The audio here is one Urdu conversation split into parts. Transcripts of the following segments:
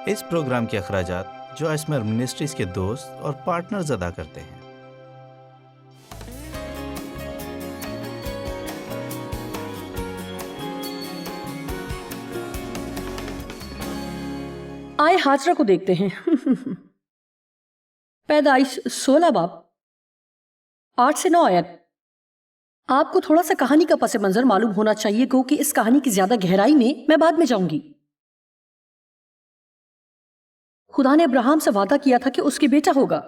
اس پروگرام کے اخراجات جو اسمر منسٹریز کے دوست اور پارٹنرز ادا کرتے ہیں۔ آئے ہاجرہ کو دیکھتے ہیں۔ پیدائش 16 باب 8 سے 9 آیت۔ آپ کو تھوڑا سا کہانی کا پس منظر معلوم ہونا چاہیے کیونکہ اس کہانی کی زیادہ گہرائی میں بعد میں جاؤں گی۔ خدا نے ابراہیم سے وعدہ کیا تھا کہ اس کے بیٹا ہوگا۔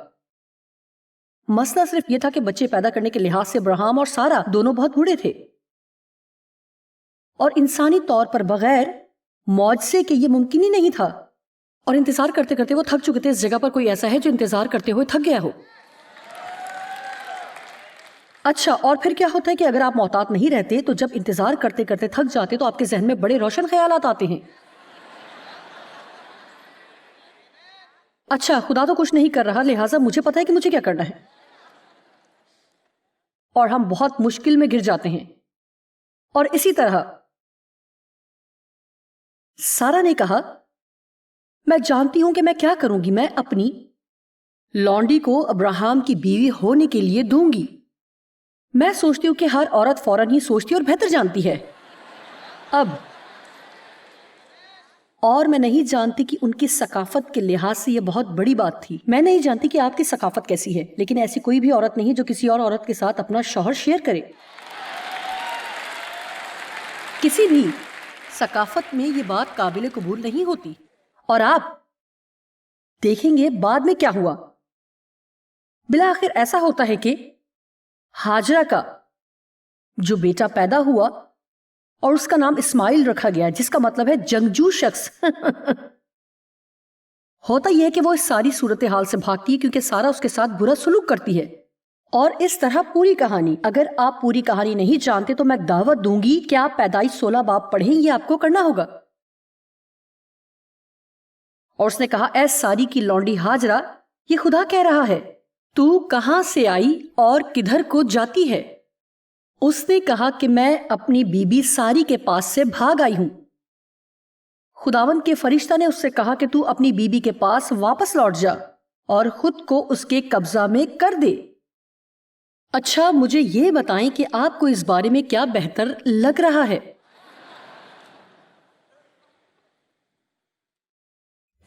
مسئلہ صرف یہ تھا کہ بچے پیدا کرنے کے لحاظ سے ابراہیم اور سارا دونوں بہت بوڑھے تھے، اور انسانی طور پر بغیر معجزے کے یہ ممکن ہی نہیں تھا، اور انتظار کرتے کرتے وہ تھک چکے تھے۔ اس جگہ پر کوئی ایسا ہے جو انتظار کرتے ہوئے تھک گیا ہو؟ اچھا، اور پھر کیا ہوتا ہے کہ اگر آپ محتاط نہیں رہتے تو جب انتظار کرتے کرتے تھک جاتے تو آپ کے ذہن میں بڑے روشن خیالات آتے ہیں۔ اچھا، خدا تو کچھ نہیں کر رہا، لہٰذا مجھے پتا ہے کہ مجھے کیا کرنا ہے، اور ہم بہت مشکل میں گر جاتے ہیں۔ اور اسی طرح سارا نے کہا، میں جانتی ہوں کہ میں کیا کروں گی، میں اپنی لونڈی کو ابراہیم کی بیوی ہونے کے لیے دوں گی۔ میں سوچتی ہوں کہ ہر عورت فوراً ہی سوچتی اور بہتر جانتی ہے۔ اور میں نہیں جانتی کہ ان کی ثقافت کے لحاظ سے یہ بہت بڑی بات تھی۔ میں نہیں جانتی کہ آپ کی ثقافت کیسی ہے، لیکن ایسی کوئی بھی عورت نہیں جو کسی اور عورت کے ساتھ اپنا شوہر شیئر کرے۔ کسی بھی ثقافت میں یہ بات قابل قبول نہیں ہوتی، اور آپ دیکھیں گے بعد میں کیا ہوا۔ بالآخر ایسا ہوتا ہے کہ ہاجرہ کا جو بیٹا پیدا ہوا اور اس کا نام اسماعیل رکھا گیا، جس کا مطلب ہے جنگجو شخص۔ ہوتا یہ ہے کہ وہ اس ساری صورتحال سے بھاگتی ہے کیونکہ سارا اس کے ساتھ برا سلوک کرتی ہے، اور اس طرح پوری کہانی۔ اگر آپ پوری کہانی نہیں جانتے تو میں دعوت دوں گی کہ آپ پیدائش 16 باب پڑھیں، یہ آپ کو کرنا ہوگا۔ اور اس نے کہا، اے ساری کی لونڈی ہاجرہ، یہ خدا کہہ رہا ہے، تو کہاں سے آئی اور کدھر کو جاتی ہے؟ اس نے کہا کہ میں اپنی بیوی ساری کے پاس سے بھاگ آئی ہوں۔ خداوند کے فرشتہ نے اس سے کہا کہ تو اپنی بیوی کے پاس واپس لوٹ جا اور خود کو اس کے قبضہ میں کر دے۔ اچھا، مجھے یہ بتائیں کہ آپ کو اس بارے میں کیا بہتر لگ رہا ہے؟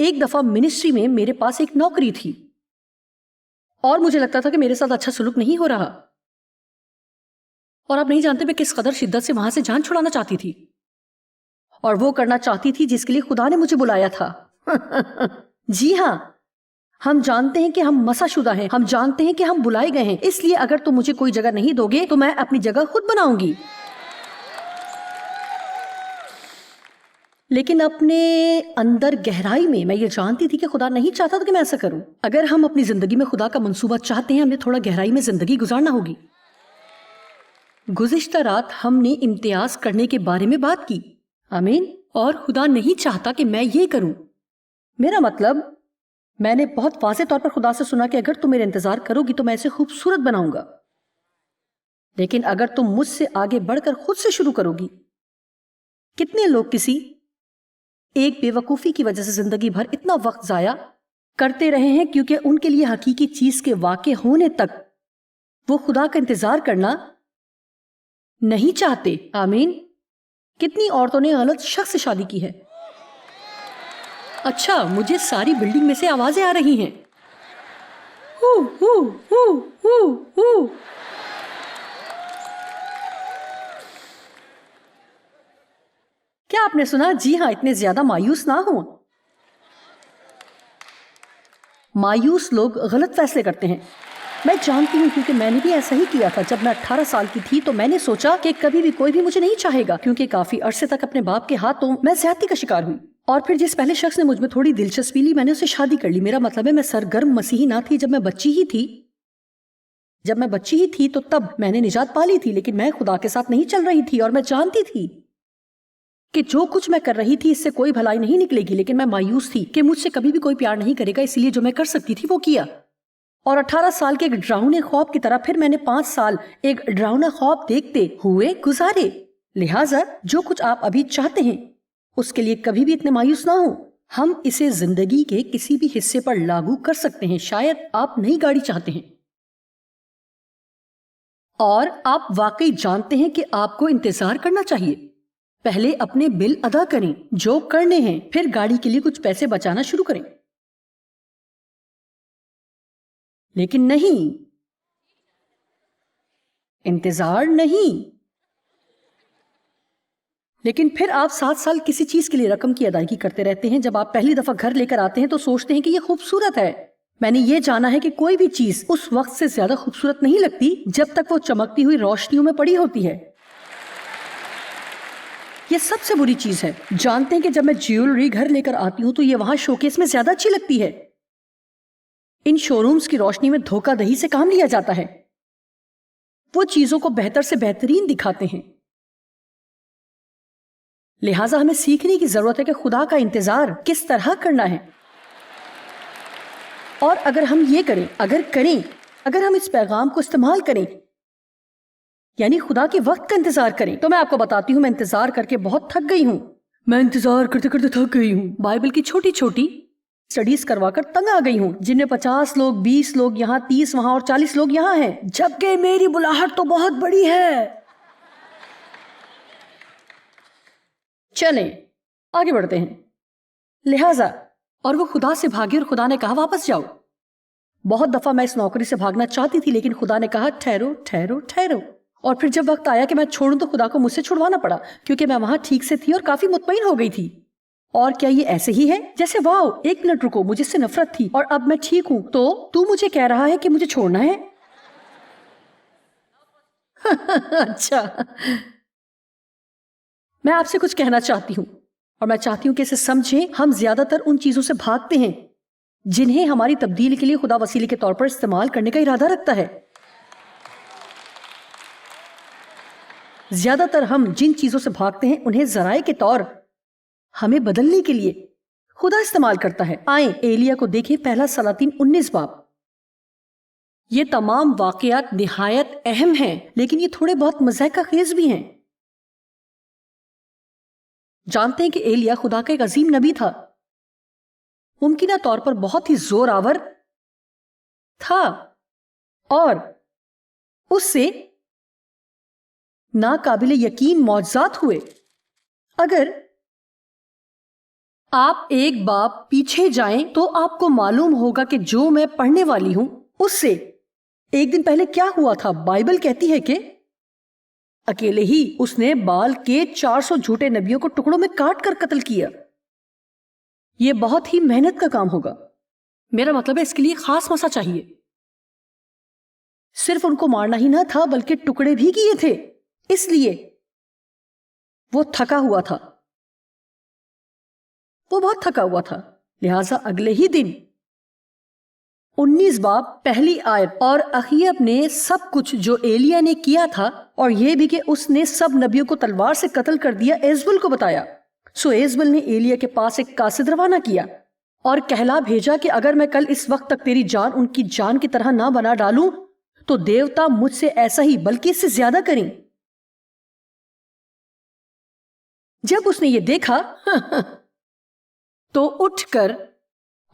ایک دفعہ منسٹری میں میرے پاس ایک نوکری تھی، اور مجھے لگتا تھا کہ میرے ساتھ اچھا سلوک نہیں ہو رہا، اور آپ نہیں جانتے میں کس قدر شدت سے وہاں سے جان چھڑانا چاہتی تھی، اور وہ کرنا چاہتی تھی جس کے لیے خدا نے مجھے بلایا تھا۔ جی ہاں، ہم جانتے ہیں کہ ہم مسا شدہ ہیں، ہم جانتے ہیں کہ ہم بلائے گئے ہیں، اس لیے اگر تم مجھے کوئی جگہ نہیں دو گے تو میں اپنی جگہ خود بناؤں گی۔ لیکن اپنے اندر گہرائی میں یہ جانتی تھی کہ خدا نہیں چاہتا تھا کہ میں ایسا کروں۔ اگر ہم اپنی زندگی میں خدا کا منصوبہ چاہتے ہیں، ہمیں تھوڑا گہرائی میں زندگی گزارنا ہوگی۔ گزشتہ رات ہم نے امتیاز کرنے کے بارے میں بات کی، آمین، اور خدا نہیں چاہتا کہ میں یہ کروں۔ میرا مطلب، میں نے بہت واضح طور پر خدا سے سنا کہ اگر تم میرا انتظار کرو گی تو میں اسے خوبصورت بناؤں گا، لیکن اگر تم مجھ سے آگے بڑھ کر خود سے شروع کرو گی۔ کتنے لوگ کسی ایک بے وقوفی کی وجہ سے زندگی بھر اتنا وقت ضائع کرتے رہے ہیں کیونکہ ان کے لیے حقیقی چیز کے واقع ہونے تک وہ خدا کا انتظار کرنا نہیں چاہتے۔ آمین۔ کتنی عورتوں نے غلط شخص سے شادی کی ہے؟ اچھا، مجھے ساری بلڈنگ میں سے آوازیں آ رہی ہیں۔ ہو ہو ہو ہو ہو۔ کیا آپ نے سنا؟ جی ہاں، اتنے زیادہ مایوس نہ ہوں۔ مایوس لوگ غلط فیصلے کرتے ہیں۔ میں جانتی ہوں کیونکہ میں نے بھی ایسا ہی کیا تھا۔ جب میں 18 سال کی تھی تو میں نے سوچا کہ کبھی بھی کوئی بھی مجھے نہیں چاہے گا، کیونکہ کافی عرصے تک اپنے باپ کے ہاتھوں میں زیادتی کا شکار ہوئی، اور پھر جس پہلے شخص نے مجھ میں تھوڑی دلچسپی لی میں نے اسے شادی کر لی۔ میرا مطلب ہے میں سرگرم مسیحی نہ تھی جب میں بچی ہی تھی تو تب میں نے نجات پا لی تھی، لیکن میں خدا کے ساتھ نہیں چل رہی تھی، اور میں جانتی تھی کہ جو کچھ میں کر رہی تھی اس سے کوئی بھلائی نہیں نکلے گی، لیکن میں مایوس تھی کہ مجھ سے کبھی بھی کوئی پیار نہیں کرے گا، اس لیے جو میں کر سکتی تھی وہ کیا۔ اور 18 سال کے ایک ڈراؤنے خواب کی طرح پھر میں نے 5 سال ایک ڈراؤنا خواب دیکھتے ہوئے گزارے۔ لہٰذا جو کچھ آپ ابھی چاہتے ہیں اس کے لیے کبھی بھی اتنے مایوس نہ ہوں۔ ہم اسے زندگی کے کسی بھی حصے پر لاگو کر سکتے ہیں. شاید آپ نئی گاڑی چاہتے ہیں اور آپ واقعی جانتے ہیں کہ آپ کو انتظار کرنا چاہیے. پہلے اپنے بل ادا کریں جو کرنے ہیں، پھر گاڑی کے لیے کچھ پیسے بچانا شروع کریں. لیکن نہیں، انتظار نہیں. لیکن پھر آپ 7 سال کسی چیز کے لیے رقم کی ادائیگی کرتے رہتے ہیں. جب آپ پہلی دفعہ گھر لے کر آتے ہیں تو سوچتے ہیں کہ یہ خوبصورت ہے. میں نے یہ جانا ہے کہ کوئی بھی چیز اس وقت سے زیادہ خوبصورت نہیں لگتی جب تک وہ چمکتی ہوئی روشنیوں میں پڑی ہوتی ہے. یہ سب سے بری چیز ہے. جانتے ہیں کہ جب میں جیولری گھر لے کر آتی ہوں تو یہ وہاں شوکیس میں زیادہ اچھی لگتی ہے. ان شو رومز کی روشنی میں دھوکہ دہی سے کام لیا جاتا ہے. وہ چیزوں کو بہتر سے بہترین دکھاتے ہیں. لہٰذا ہمیں سیکھنے کی ضرورت ہے کہ خدا کا انتظار کس طرح کرنا ہے. اور اگر ہم یہ کریں، اگر ہم اس پیغام کو استعمال کریں، یعنی خدا کے وقت کا انتظار کریں، تو میں آپ کو بتاتی ہوں میں انتظار کر کے بہت تھک گئی ہوں. میں انتظار کرتے کرتے تھک گئی ہوں. بائبل کی چھوٹی چھوٹی اسٹڈیز کروا کر تنگ آ گئی ہوں، جن میں 50 لوگ، 20 لوگ یہاں، 30 وہاں اور 40 لوگ یہاں ہیں، جبکہ میری بلاہٹ تو بہت بڑی ہے. چلیں آگے بڑھتے ہیں. لہٰذا اور وہ خدا سے بھاگی اور خدا نے کہا واپس جاؤ. بہت دفعہ میں اس نوکری سے بھاگنا چاہتی تھی، لیکن خدا نے کہا ٹھہرو ٹھہرو ٹھہرو. اور پھر جب وقت آیا کہ میں چھوڑوں تو خدا کو مجھ سے چھڑوانا پڑا، کیونکہ میں وہاں ٹھیک سے تھی اور کافی مطمئن ہو گئی تھی. اور کیا یہ ایسے ہی ہے جیسے واؤ 1 منٹ رکو، مجھے اس سے نفرت تھی اور اب میں ٹھیک ہوں، تو مجھے کہہ رہا ہے کہ مجھے چھوڑنا ہے؟ اچھا، میں آپ سے کچھ کہنا چاہتی ہوں اور میں چاہتی ہوں کہ اسے سمجھیں. ہم زیادہ تر ان چیزوں سے بھاگتے ہیں جنہیں ہماری تبدیلی کے لیے خدا وسیلے کے طور پر استعمال کرنے کا ارادہ رکھتا ہے. زیادہ تر ہم جن چیزوں سے بھاگتے ہیں انہیں ذرائع کے طور ہمیں بدلنے کے لیے خدا استعمال کرتا ہے. آئیں ایلیا کو دیکھیں، پہلا سلاطین 19 باب. یہ تمام واقعات نہایت اہم ہیں، لیکن یہ تھوڑے بہت مضحکہ خیز بھی ہیں. جانتے ہیں کہ ایلیا خدا کا ایک عظیم نبی تھا، ممکنہ طور پر بہت ہی زور آور تھا، اور اس سے ناقابل یقین معجزات ہوئے. اگر آپ ایک باب پیچھے جائیں تو آپ کو معلوم ہوگا کہ جو میں پڑھنے والی ہوں اس سے ایک دن پہلے کیا ہوا تھا. بائبل کہتی ہے کہ اکیلے ہی اس نے بال کے 400 جھوٹے نبیوں کو ٹکڑوں میں کاٹ کر قتل کیا. یہ بہت ہی محنت کا کام ہوگا. میرا مطلب ہے اس کے لیے خاص مسا چاہیے. صرف ان کو مارنا ہی نہ تھا بلکہ ٹکڑے بھی کیے تھے، اس لیے وہ تھکا ہوا تھا. وہ بہت تھکا ہوا تھا. لہٰذا اگلے ہی دن 19 باب پہلی آیت، اور اخیب نے سب کچھ جو ایلیا نے کیا تھا اور یہ بھی کہ اس نے سب نبیوں کو تلوار سے قتل کر دیا ایزبل کو بتایا. سو ایزبل نے ایلیا کے پاس ایک قاصد روانہ کیا اور کہلا بھیجا کہ اگر میں کل اس وقت تک تیری جان ان کی جان کی طرح نہ بنا ڈالوں تو دیوتا مجھ سے ایسا ہی بلکہ اس سے زیادہ کریں. جب اس نے یہ دیکھا تو اٹھ کر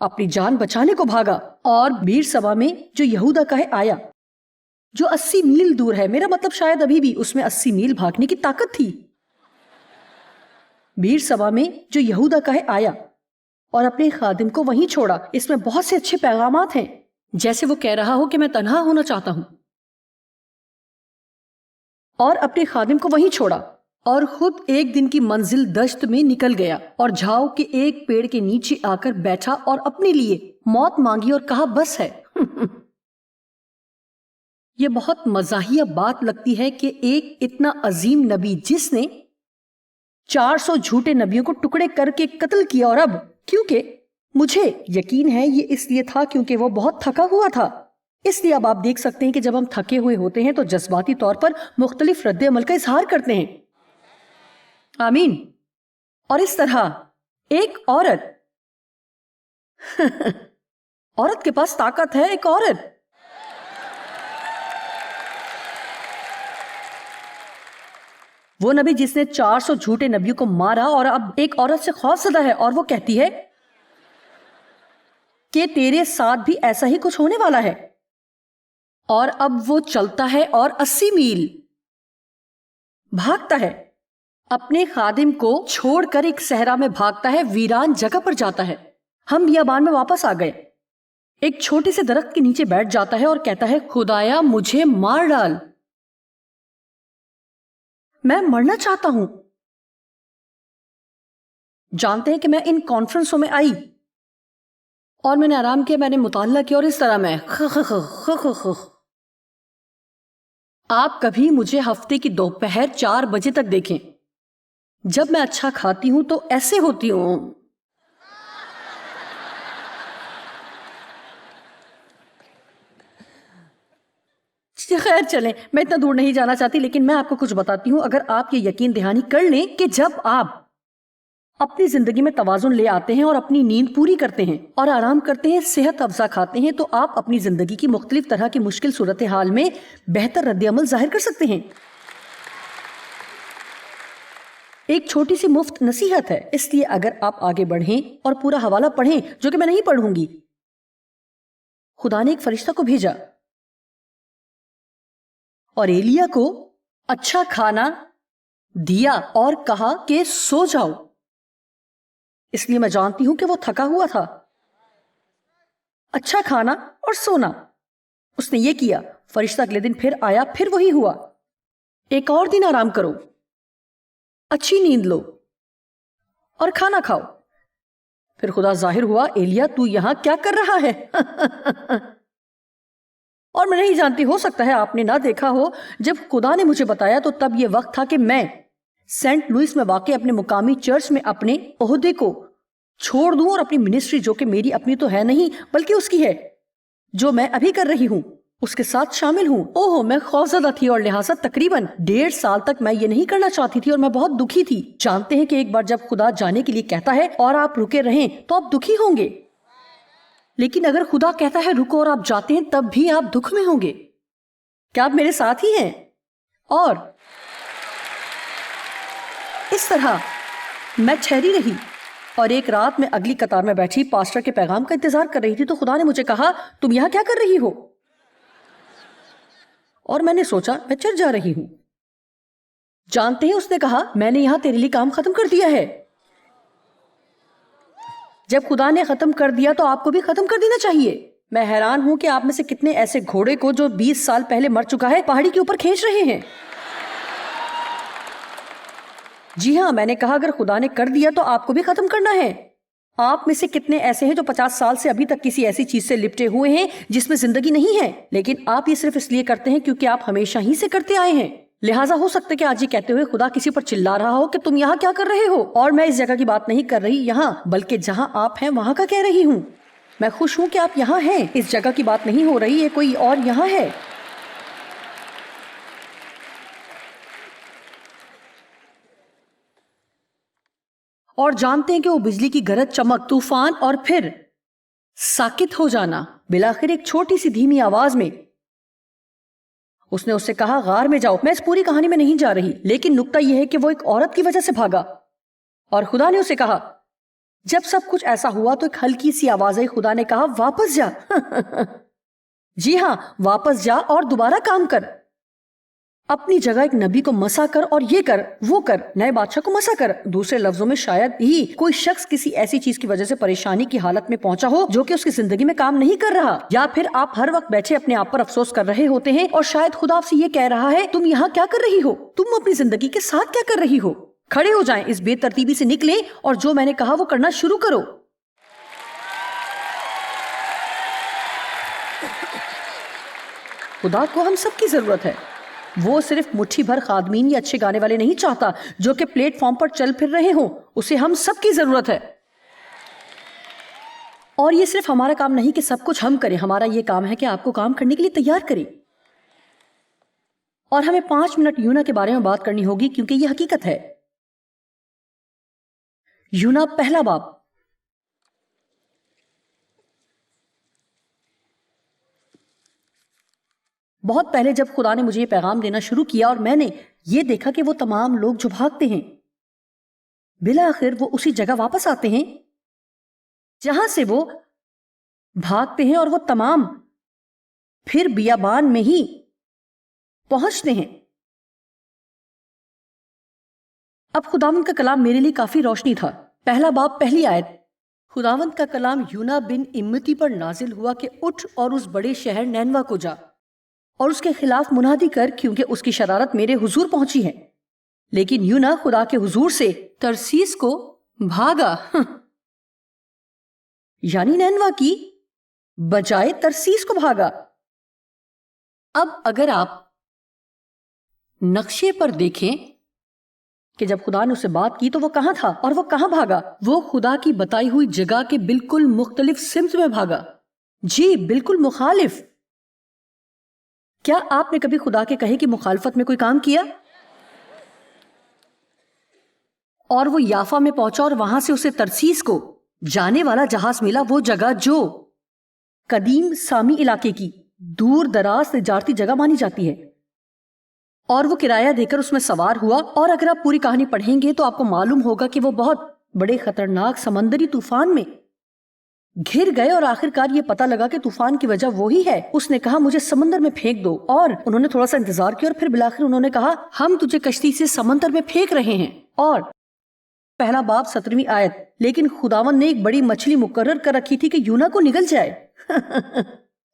اپنی جان بچانے کو بھاگا اور بیر سبا میں جو یہودا کا ہے آیا، جو 80 میل دور ہے. میرا مطلب شاید ابھی بھی اس میں 80 میل بھاگنے کی طاقت تھی. بیر سبا میں جو یہودا کا ہے آیا اور اپنے خادم کو وہیں چھوڑا. اس میں بہت سے اچھے پیغامات ہیں، جیسے وہ کہہ رہا ہو کہ میں تنہا ہونا چاہتا ہوں، اور اپنے خادم کو وہیں چھوڑا اور خود ایک دن کی منزل دشت میں نکل گیا اور جھاؤ کے ایک پیڑ کے نیچے آ کر بیٹھا اور اپنے لیے موت مانگی اور کہا بس ہے. یہ بہت مزاحیہ بات لگتی ہے کہ ایک اتنا عظیم نبی جس نے 400 جھوٹے نبیوں کو ٹکڑے کر کے قتل کیا، اور اب کیونکہ مجھے یقین ہے یہ اس لیے تھا کیونکہ وہ بہت تھکا ہوا تھا. اس لیے اب آپ دیکھ سکتے ہیں کہ جب ہم تھکے ہوئے ہوتے ہیں تو جذباتی طور پر مختلف رد عمل کا اظہار کرتے ہیں. آمین. اور اس طرح ایک عورت عورت کے پاس طاقت ہے. ایک عورت وہ نبی جس نے 400 جھوٹے نبیوں کو مارا اور اب ایک عورت سے خوف زدہ ہے اور وہ کہتی ہے کہ تیرے ساتھ بھی ایسا ہی کچھ ہونے والا ہے. اور اب وہ چلتا ہے اور 80 میل بھاگتا ہے، اپنے خادم کو چھوڑ کر ایک صحرا میں بھاگتا ہے، ویران جگہ پر جاتا ہے. ہم بیابان میں واپس آ گئے. ایک چھوٹے سے درخت کے نیچے بیٹھ جاتا ہے اور کہتا ہے خدایا مجھے مار ڈال، میں مرنا چاہتا ہوں. جانتے ہیں کہ میں ان کانفرنسوں میں آئی اور میں نے آرام کیا، میں نے مطالعہ کیا اور اس طرح میں آپ کبھی مجھے ہفتے کی دوپہر 4 بجے تک دیکھیں. جب میں اچھا کھاتی ہوں تو ایسے ہوتی ہوں. خیر چلیں، میں اتنا دور نہیں جانا چاہتی، لیکن میں آپ کو کچھ بتاتی ہوں. اگر آپ یہ یقین دہانی کر لیں کہ جب آپ اپنی زندگی میں توازن لے آتے ہیں اور اپنی نیند پوری کرتے ہیں اور آرام کرتے ہیں، صحت افزا کھاتے ہیں، تو آپ اپنی زندگی کی مختلف طرح کی مشکل صورتحال میں بہتر رد عمل ظاہر کر سکتے ہیں. ایک چھوٹی سی مفت نصیحت ہے، اس لیے اگر آپ آگے بڑھیں اور پورا حوالہ پڑھیں، جو کہ میں نہیں پڑھوں گی. خدا نے ایک فرشتہ کو بھیجا اور ایلیا کو اچھا کھانا دیا اور کہا کہ سو جاؤ. اس لیے میں جانتی ہوں کہ وہ تھکا ہوا تھا. اچھا کھانا اور سونا، اس نے یہ کیا. فرشتہ اگلے دن پھر آیا، پھر وہی ہوا. ایک اور دن آرام کرو، اچھی نیند لو اور کھانا کھاؤ. پھر خدا ظاہر ہوا، ایلیا تو یہاں کیا کر رہا ہے؟ اور میں نہیں جانتی، ہو سکتا ہے آپ نے نہ دیکھا ہو. جب خدا نے مجھے بتایا تو تب یہ وقت تھا کہ میں سینٹ لوئس میں واقع اپنے مقامی چرچ میں اپنے عہدے کو چھوڑ دوں اور اپنی منسٹری، جو کہ میری اپنی تو ہے نہیں بلکہ اس کی ہے، جو میں ابھی کر رہی ہوں، اس کے ساتھ شامل ہوں. اوہ میں خوفزدہ تھی اور لہٰذا تقریباً 1.5 سال تک میں یہ نہیں کرنا چاہتی تھی اور میں بہت دکھی تھی. جانتے ہیں کہ ایک بار جب خدا جانے کے لیے کہتا ہے اور آپ رکے رہیں تو آپ دکھی ہوں گے، لیکن اگر خدا کہتا ہے رکو اور آپ جاتے ہیں تب بھی آپ دکھ میں ہوں گے. کیا آپ میرے ساتھ ہی ہیں؟ اور اس طرح میں ٹھہری رہی اور ایک رات میں اگلی قطار میں بیٹھی پاسٹر کے پیغام کا انتظار کر رہی تھی تو خدا نے مجھے کہا تم یہاں کیا کر رہی ہو؟ اور میں نے سوچا میں چرچ جا رہی ہوں. جانتے ہیں اس نے کہا میں نے یہاں تیرے لیے کام ختم کر دیا ہے. جب خدا نے ختم کر دیا تو آپ کو بھی ختم کر دینا چاہیے. میں حیران ہوں کہ آپ میں سے کتنے ایسے گھوڑے کو جو 20 سال پہلے مر چکا ہے پہاڑی کے اوپر کھینچ رہے ہیں. جی ہاں، میں نے کہا اگر خدا نے کر دیا تو آپ کو بھی ختم کرنا ہے. آپ میں سے کتنے ایسے ہیں جو 50 سال سے ابھی تک کسی ایسی چیز سے لپٹے ہوئے ہیں جس میں زندگی نہیں ہے، لیکن آپ یہ صرف اس لیے کرتے ہیں کیونکہ آپ ہمیشہ ہی سے کرتے آئے ہیں. لہٰذا ہو سکتا ہے کہ آج یہ کہتے ہوئے خدا کسی پر چلا رہا ہو کہ تم یہاں کیا کر رہے ہو. اور میں اس جگہ کی بات نہیں کر رہی یہاں، بلکہ جہاں آپ ہیں وہاں کا کہہ رہی ہوں. میں خوش ہوں کہ آپ یہاں ہیں. اس جگہ کی بات نہیں ہو رہی ہے، کوئی اور یہاں ہے. اور جانتے ہیں کہ وہ بجلی کی گرج، چمک، طوفان اور پھر ساکت ہو جانا. بالآخر ایک چھوٹی سی دھیمی آواز میں اس نے اس سے کہا غار میں جاؤ. میں اس پوری کہانی میں نہیں جا رہی، لیکن نکتہ یہ ہے کہ وہ ایک عورت کی وجہ سے بھاگا اور خدا نے اسے کہا جب سب کچھ ایسا ہوا تو ایک ہلکی سی آواز آئی. خدا نے کہا واپس جا. جی ہاں، واپس جا اور دوبارہ کام کر. اپنی جگہ ایک نبی کو مسا کر اور یہ کر وہ کر، نئے بادشاہ کو مسا کر. دوسرے لفظوں میں شاید ہی کوئی شخص کسی ایسی چیز کی وجہ سے پریشانی کی حالت میں پہنچا ہو جو کہ اس کی زندگی میں کام نہیں کر رہا، یا پھر آپ ہر وقت بیٹھے اپنے آپ پر افسوس کر رہے ہوتے ہیں اور شاید خدا آپ سے یہ کہہ رہا ہے تم یہاں کیا کر رہی ہو، تم اپنی زندگی کے ساتھ کیا کر رہی ہو. کھڑے ہو جائیں، اس بے ترتیبی سے نکلیں اور جو میں نے کہا وہ کرنا شروع کرو. خدا کو ہم سب کی ضرورت ہے. وہ صرف مٹھی بھر خادمین یا اچھے گانے والے نہیں چاہتا جو کہ پلیٹ فارم پر چل پھر رہے ہوں. اسے ہم سب کی ضرورت ہے. اور یہ صرف ہمارا کام نہیں کہ سب کچھ ہم کریں، ہمارا یہ کام ہے کہ آپ کو کام کرنے کے لیے تیار کریں. اور ہمیں 5 منٹ یونا کے بارے میں بات کرنی ہوگی کیونکہ یہ حقیقت ہے. یونا پہلا باب. بہت پہلے جب خدا نے مجھے یہ پیغام دینا شروع کیا اور میں نے یہ دیکھا کہ وہ تمام لوگ جو بھاگتے ہیں بالآخر وہ اسی جگہ واپس آتے ہیں جہاں سے وہ بھاگتے ہیں اور وہ تمام پھر بیابان میں ہی پہنچتے ہیں۔ اب خداوند کا کلام میرے لیے کافی روشنی تھا۔ پہلا باب پہلی آیت، خداوند کا کلام یونا بن امتی پر نازل ہوا کہ اٹھ اور اس بڑے شہر نینوا کو جا اور اس کے خلاف منادی کر، کیونکہ اس کی شرارت میرے حضور پہنچی ہے۔ لیکن یونا خدا کے حضور سے ترسیس کو بھاگا یعنی نینوا کی بجائے ترسیس کو بھاگا۔ اب اگر آپ نقشے پر دیکھیں کہ جب خدا نے اسے بات کی تو وہ کہاں تھا اور وہ کہاں بھاگا، وہ خدا کی بتائی ہوئی جگہ کے بالکل مختلف سمت میں بھاگا۔ جی بالکل مخالف۔ کیا آپ نے کبھی خدا کے کہے کی مخالفت میں کوئی کام کیا؟ اور وہ یافا میں پہنچا اور وہاں سے اسے ترسیس کو جانے والا جہاز ملا، وہ جگہ جو قدیم سامی علاقے کی دور دراز تجارتی جگہ مانی جاتی ہے، اور وہ کرایہ دے کر اس میں سوار ہوا۔ اور اگر آپ پوری کہانی پڑھیں گے تو آپ کو معلوم ہوگا کہ وہ بہت بڑے خطرناک سمندری طوفان میں گھر گئے، اور آخرکار یہ پتہ لگا کہ طوفان کی وجہ وہی ہے۔ اس نے کہا مجھے سمندر میں پھینک دو، اور انہوں نے تھوڑا سا انتظار کیا اور پھر بالآخر انہوں نے کہا ہم تجھے کشتی سے سمندر میں پھینک رہے ہیں۔ اور پہلا باب 17ویں آیت، لیکن خداوند نے ایک بڑی مچھلی مقرر کر رکھی تھی کہ یونا کو نگل جائے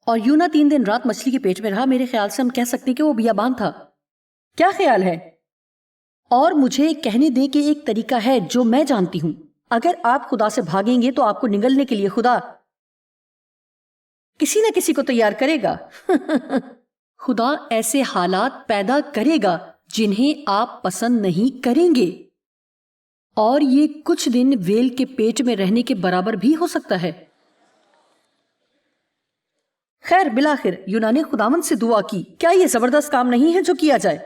اور یونا 3 دن رات مچھلی کے پیٹ میں رہا۔ میرے خیال سے ہم کہہ سکتے ہیں کہ وہ بیابان تھا۔ کیا خیال ہے؟ اور مجھے کہنے دیں کہ ایک طریقہ ہے جو میں جانتی ہوں، اگر آپ خدا سے بھاگیں گے تو آپ کو نگلنے کے لیے خدا کسی نہ کسی کو تیار کرے گا خدا ایسے حالات پیدا کرے گا جنہیں آپ پسند نہیں کریں گے، اور یہ کچھ دن ویل کے پیٹ میں رہنے کے برابر بھی ہو سکتا ہے۔ خیر بالآخر یونا نے خداوند سے دعا کی۔ کیا یہ زبردست کام نہیں ہے جو کیا جائے؟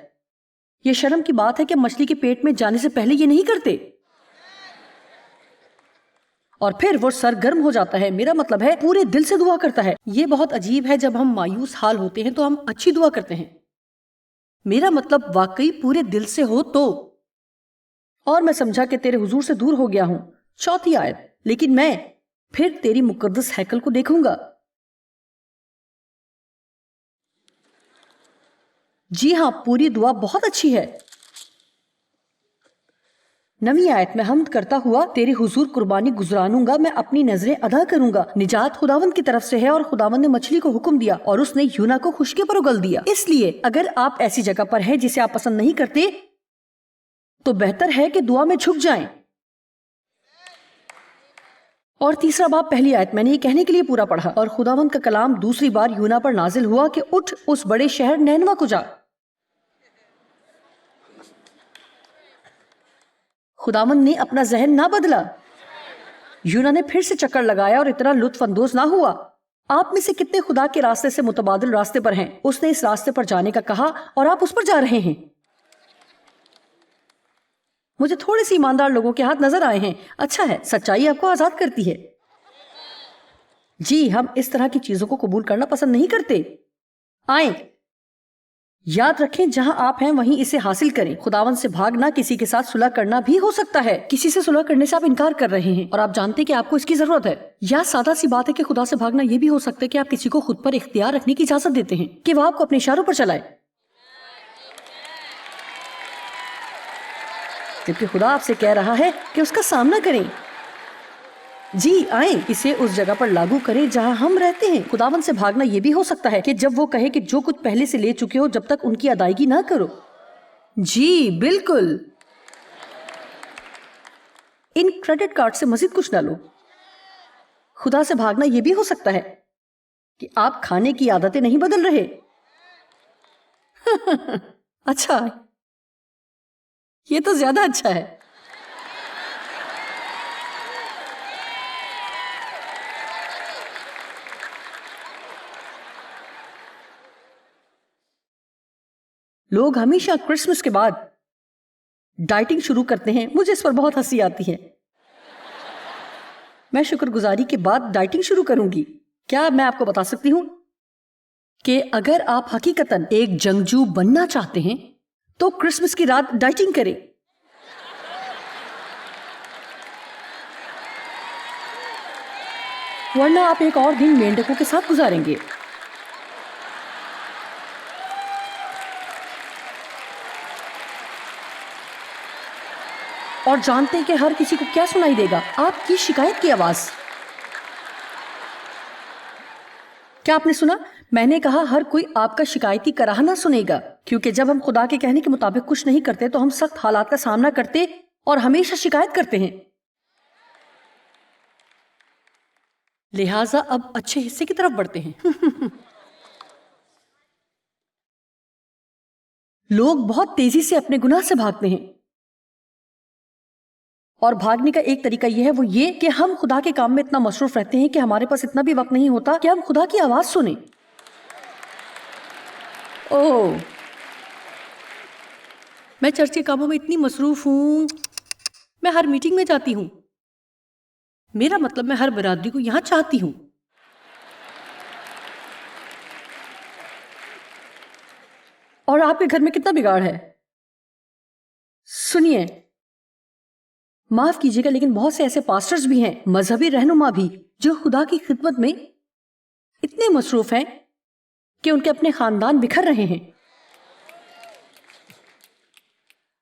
یہ شرم کی بات ہے کہ مچھلی کے پیٹ میں جانے سے پہلے یہ نہیں کرتے، اور پھر وہ سرگرم ہو جاتا ہے، میرا مطلب ہے پورے دل سے دعا کرتا ہے۔ یہ بہت عجیب ہے، جب ہم مایوس حال ہوتے ہیں تو ہم اچھی دعا کرتے ہیں، میرا مطلب واقعی پورے دل سے ہو تو۔ اور میں سمجھا کہ تیرے حضور سے دور ہو گیا ہوں۔ 4 آیت، لیکن میں پھر تیری مقدس ہیکل کو دیکھوں گا۔ جی ہاں، پوری دعا بہت اچھی ہے۔ 9 آیت، میں حمد کرتا ہوا تیرے حضور قربانی گزرانوں گا، میں اپنی نظریں ادا کروں گا۔ نجات خداوند کی طرف سے ہے، اور خداوند نے مچھلی کو حکم دیا اور اس نے یونا کو خشکی پر اگل دیا۔ اس لیے اگر آپ ایسی جگہ پر ہیں جسے آپ پسند نہیں کرتے تو بہتر ہے کہ دعا میں جھک جائیں۔ اور 3 باب پہلی آیت، میں نے یہ کہنے کے لیے پورا پڑھا، اور خداوند کا کلام دوسری بار یونا پر نازل ہوا کہ اٹھ اس بڑے شہر نینوا کو جا۔ خداوند نے اپنا ذہن نہ بدلا۔ یونا نے پھر سے چکر لگایا اور اتنا لطف اندوز نہ ہوا۔ آپ میں سے کتنے خدا کے راستے سے متبادل راستے پر ہیں؟ اس نے اس راستے پر جانے کا کہا اور آپ اس پر جا رہے ہیں۔ مجھے تھوڑے سے ایماندار لوگوں کے ہاتھ نظر آئے ہیں۔ اچھا ہے، سچائی آپ کو آزاد کرتی ہے۔ جی ہم اس طرح کی چیزوں کو قبول کرنا پسند نہیں کرتے۔ آئیں، یاد رکھیں جہاں آپ ہیں وہیں اسے حاصل کریں۔ خداوند سے بھاگنا کسی کے ساتھ صلح کرنا بھی ہو سکتا ہے۔ کسی سے صلح کرنے سے آپ انکار کر رہے ہیں اور آپ جانتے ہیں کہ آپ کو اس کی ضرورت ہے، یا سادہ سی بات ہے کہ خدا سے بھاگنا یہ بھی ہو سکتا ہے کہ آپ کسی کو خود پر اختیار رکھنے کی اجازت دیتے ہیں کہ وہ آپ کو اپنے اشاروں پر چلائے، جبکہ خدا آپ سے کہہ رہا ہے کہ اس کا سامنا کریں۔ جی آئیں، اسے اس جگہ پر لاگو کریں جہاں ہم رہتے ہیں۔ خداوند سے بھاگنا یہ بھی ہو سکتا ہے کہ جب وہ کہے کہ جو کچھ پہلے سے لے چکے ہو جب تک ان کی ادائیگی نہ کرو۔ جی بالکل، ان کریڈٹ کارڈ سے مزید کچھ نہ لو۔ خدا سے بھاگنا یہ بھی ہو سکتا ہے کہ آپ کھانے کی عادتیں نہیں بدل رہے۔ اچھا، یہ تو زیادہ اچھا ہے۔ لوگ ہمیشہ کرسمس کے بعد ڈائٹنگ شروع کرتے ہیں، مجھے اس پر بہت ہنسی آتی ہے۔ میں شکر گزاری کے بعد ڈائٹنگ شروع کروں گی۔ کیا میں آپ کو بتا سکتی ہوں کہ اگر آپ حقیقتاً ایک جنگجو بننا چاہتے ہیں تو کرسمس کی رات ڈائٹنگ کریں۔ ورنہ آپ ایک اور دن مینڈکوں کے ساتھ گزاریں گے. اور جانتے ہیں کہ ہر کسی کو کیا سنائی دے گا؟ آپ کی شکایت کی آواز. کیا آپ نے سنا؟ میں نے کہا ہر کوئی آپ کا شکایتی کراہنا سنے گا، کیونکہ جب ہم خدا کے کہنے کے مطابق کچھ نہیں کرتے تو ہم سخت حالات کا سامنا کرتے اور ہمیشہ شکایت کرتے ہیں. لہٰذا اب اچھے حصے کی طرف بڑھتے ہیں. لوگ بہت تیزی سے اپنے گناہ سے بھاگتے ہیں، اور بھاگنے کا ایک طریقہ یہ ہے، وہ یہ کہ ہم خدا کے کام میں اتنا مصروف رہتے ہیں کہ ہمارے پاس اتنا بھی وقت نہیں ہوتا کہ ہم خدا کی آواز سنیں. اوہ، میں چرچ کے کاموں میں اتنی مصروف ہوں، میں ہر میٹنگ میں جاتی ہوں. میرا مطلب میں ہر برادری کو یہاں چاہتی ہوں. اور آپ کے گھر میں کتنا بگاڑ ہے. سنیے، معاف کیجیے گا لیکن بہت سے ایسے پاسٹرز بھی ہیں، مذہبی رہنما بھی، جو خدا کی خدمت میں اتنے مصروف ہیں کہ ان کے اپنے خاندان بکھر رہے ہیں.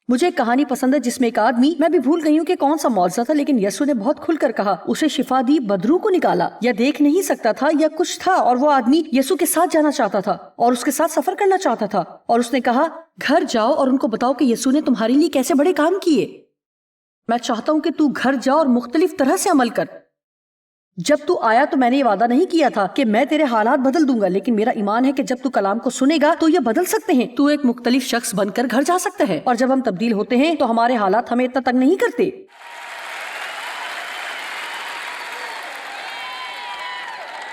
مجھے ایک کہانی پسند ہے جس میں ایک آدمی، میں بھی بھول گئی ہوں کہ کون سا معجزہ تھا، لیکن یسوع نے بہت کھل کر کہا، اسے شفا دی، بدروح کو نکالا، یا دیکھ نہیں سکتا تھا یا کچھ تھا، اور وہ آدمی یسوع کے ساتھ جانا چاہتا تھا اور اس کے ساتھ سفر کرنا چاہتا تھا، اور اس نے کہا گھر جاؤ اور ان کو بتاؤ کہ یسوع نے تمہارے لیے کیسے بڑے کام کیے. میں چاہتا ہوں کہ تو گھر جا اور مختلف طرح سے عمل کر. جب تو آیا تو میں نے یہ وعدہ نہیں کیا تھا کہ میں تیرے حالات بدل دوں گا، لیکن میرا ایمان ہے کہ جب تو کلام کو سنے گا تو یہ بدل سکتے ہیں. تو ایک مختلف شخص بن کر گھر جا سکتا ہے، اور جب ہم تبدیل ہوتے ہیں تو ہمارے حالات ہمیں اتنا تنگ نہیں کرتے.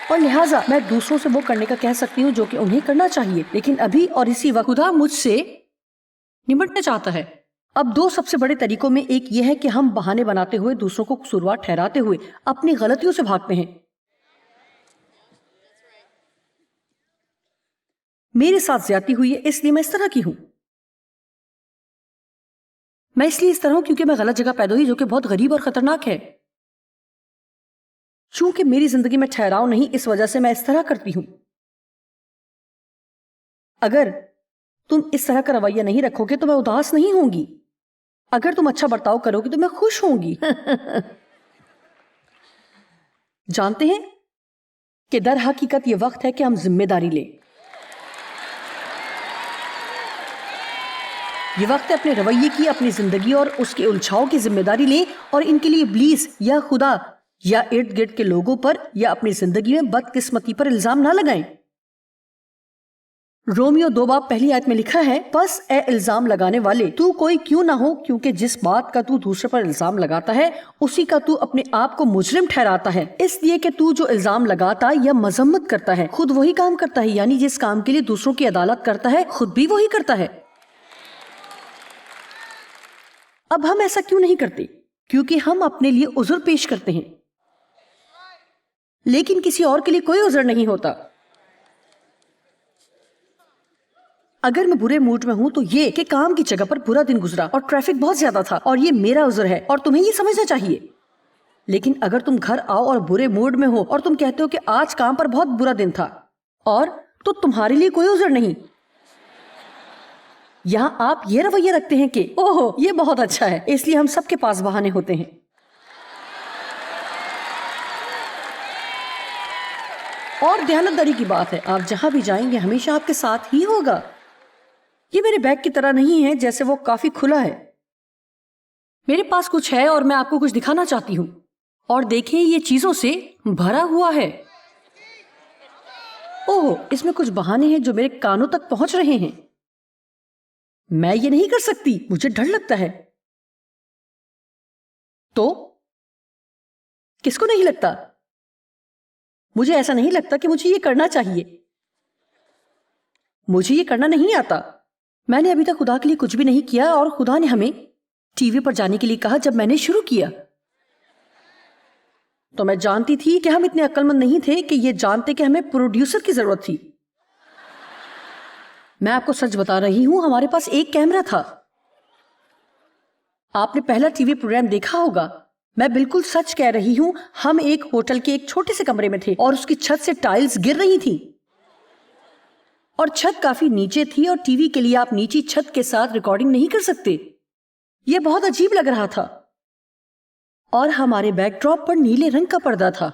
اور لہٰذا میں دوسروں سے وہ کرنے کا کہہ سکتی ہوں جو کہ انہیں کرنا چاہیے، لیکن ابھی اور اسی وقت خدا مجھ سے نمٹنا چاہتا ہے. اب دو سب سے بڑے طریقوں میں ایک یہ ہے کہ ہم بہانے بناتے ہوئے، دوسروں کو قصوروار ٹھہراتے ہوئے اپنی غلطیوں سے بھاگتے ہیں. میرے ساتھ زیادتی ہوئی ہے اس لیے میں اس طرح کی ہوں. میں اس لیے اس طرح ہوں کیونکہ میں غلط جگہ پیدا ہوئی، جو کہ بہت غریب اور خطرناک ہے. چونکہ میری زندگی میں ٹھہراؤ نہیں، اس وجہ سے میں اس طرح کرتی ہوں. اگر تم اس طرح کا رویہ نہیں رکھو گے تو میں اداس نہیں ہوں گی. اگر تم اچھا برتاؤ کرو گے تو میں خوش ہوں گی. جانتے ہیں کہ در حقیقت یہ وقت ہے کہ ہم ذمہ داری لیں. یہ وقت ہے اپنے رویے کی، اپنی زندگی اور اس کے الجھاؤ کی ذمہ داری لیں، اور ان کے لیے ابلیس یا خدا یا ارد گرد کے لوگوں پر یا اپنی زندگی میں بدقسمتی پر الزام نہ لگائیں. رومیو 2:1 میں لکھا ہے، پس اے الزام لگانے والے، تو کوئی کیوں نہ ہو، کیونکہ جس بات کا تو دوسرے پر الزام لگاتا ہے اسی کا تو اپنے آپ کو مجرم ٹھہراتا ہے. اس لیے کہ تو جو الزام لگاتا یا مذمت کرتا ہے خود وہی کام کرتا ہے، یعنی جس کام کے لیے دوسروں کی عدالت کرتا ہے خود بھی وہی کرتا ہے. اب ہم ایسا کیوں نہیں کرتے؟ کیونکہ ہم اپنے لیے عذر پیش کرتے ہیں، لیکن کسی اور کے لیے کوئی عذر نہیں ہوتا. اگر میں برے موڈ میں ہوں تو یہ کہ کام کی جگہ پر برا دن گزرا اور ٹریفک بہت زیادہ تھا، اور یہ میرا عذر ہے اور تمہیں یہ سمجھنا چاہیے. لیکن اگر تم گھر آؤ اور برے موڈ میں ہو اور تم کہتے ہو کہ آج کام پر بہت برا دن تھا، اور تو تمہارے لیے کوئی عذر نہیں. یہاں آپ یہ رویہ رکھتے ہیں کہ اوہ یہ بہت اچھا ہے، اس لیے ہم سب کے پاس بہانے ہوتے ہیں. اور دیانتداری کی بات ہے، آپ جہاں بھی جائیں گے ہمیشہ آپ کے ساتھ ہی ہوگا. یہ میرے بیگ کی طرح نہیں ہے جیسے وہ کافی کھلا ہے. میرے پاس کچھ ہے اور میں آپ کو کچھ دکھانا چاہتی ہوں. اور دیکھیں یہ چیزوں سے بھرا ہوا ہے. اوہ اس میں کچھ بہانے ہیں جو میرے کانوں تک پہنچ رہے ہیں. میں یہ نہیں کر سکتی، مجھے ڈر لگتا ہے. تو کس کو نہیں لگتا؟ مجھے ایسا نہیں لگتا کہ مجھے یہ کرنا چاہیے. مجھے یہ کرنا نہیں آتا. میں نے ابھی تک خدا کے لیے کچھ بھی نہیں کیا، اور خدا نے ہمیں ٹی وی پر جانے کے لیے کہا جب میں نے شروع کیا. تو میں جانتی تھی کہ ہم اتنے عقل مند نہیں تھے کہ یہ جانتے کہ ہمیں پروڈیوسر کی ضرورت تھی. میں آپ کو سچ بتا رہی ہوں، ہمارے پاس ایک کیمرہ تھا. آپ نے پہلا ٹی وی پروگرام دیکھا ہوگا میں بالکل سچ کہہ رہی ہوں. ہم ایک ہوٹل کے ایک چھوٹے سے کمرے میں تھے اور اس کی چھت سے ٹائلز گر رہی تھی اور چھت کافی نیچے تھی اور ٹی وی کے لیے آپ نیچی چھت کے ساتھ ریکارڈنگ نہیں کر سکتے. یہ بہت عجیب لگ رہا تھا اور ہمارے بیک ڈراپ پر نیلے رنگ کا پردہ تھا.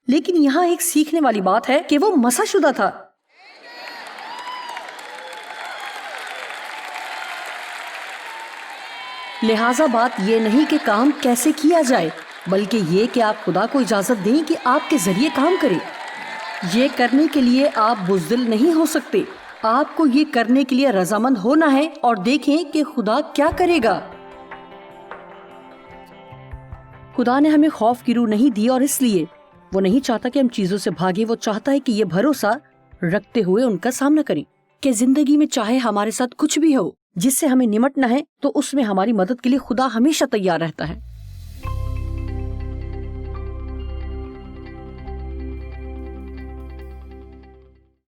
لیکن یہاں ایک سیکھنے والی بات ہے کہ وہ مسح شدہ تھا. لہٰذا بات یہ نہیں کہ کام کیسے کیا جائے بلکہ یہ کہ آپ خدا کو اجازت دیں کہ آپ کے ذریعے کام کرے. یہ کرنے کے لیے آپ بزدل نہیں ہو سکتے. آپ کو یہ کرنے کے لیے رضامند ہونا ہے اور دیکھیں کہ خدا کیا کرے گا. خدا نے ہمیں خوف کی روح نہیں دی اور اس لیے وہ نہیں چاہتا کہ ہم چیزوں سے بھاگیں. وہ چاہتا ہے کہ یہ بھروسہ رکھتے ہوئے ان کا سامنا کریں کہ زندگی میں چاہے ہمارے ساتھ کچھ بھی ہو جس سے ہمیں نمٹنا ہے تو اس میں ہماری مدد کے لیے خدا ہمیشہ تیار رہتا ہے.